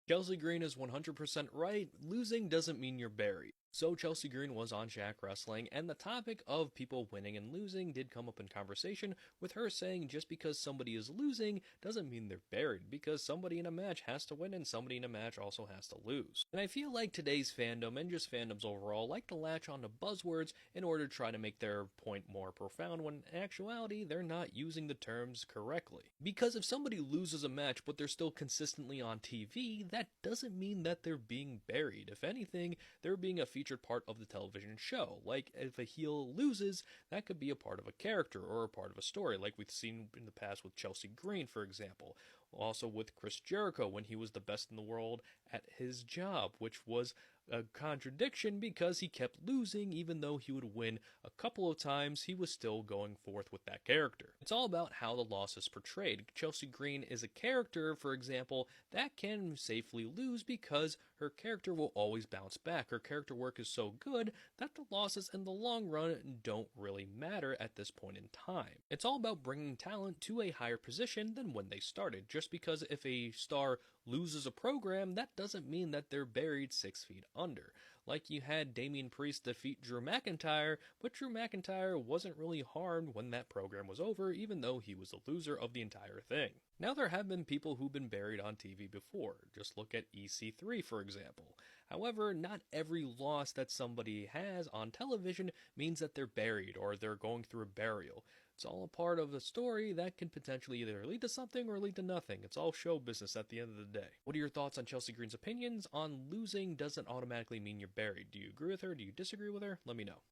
Chelsea Green is 100% right. Losing doesn't mean you're buried. So Chelsea Green was on Shaq Wrestling, and the topic of people winning and losing did come up in conversation, with her saying just because somebody is losing doesn't mean they're buried, because somebody in a match has to win and somebody in a match also has to lose. And I feel like today's fandom, and just fandoms overall, like to latch on to buzzwords in order to try to make their point more profound, when in actuality they're not using the terms correctly. Because if somebody loses a match but they're still consistently on TV, that doesn't mean that they're being buried. If anything, they're being a featured part of the television show. Like, if a heel loses, that could be a part of a character or a part of a story, like we've seen in the past with Chelsea Green, for example. Also with Chris Jericho when he was the best in the world at his job, which was a contradiction because he kept losing. Even though he would win a couple of times, he was still going forth with that character. It's all about how the loss is portrayed. Chelsea Green is a character, for example, that can safely lose because her character will always bounce back. Her character work is so good that the losses in the long run don't really matter at this point in time. It's all about bringing talent to a higher position than when they started. Just because if a star loses a program, that doesn't mean that they're buried 6 feet under. Like, you had Damian Priest defeat Drew McIntyre, but Drew McIntyre wasn't really harmed when that program was over, even though he was the loser of the entire thing. Now, there have been people who've been buried on TV before. Just look at EC3, for example. However, not every loss that somebody has on television means that they're buried or they're going through a burial. It's all a part of a story that can potentially either lead to something or lead to nothing. It's all show business at the end of the day. What are your thoughts on Chelsea Green's opinions on losing doesn't automatically mean you're buried? Do you agree with her? Do you disagree with her? Let me know.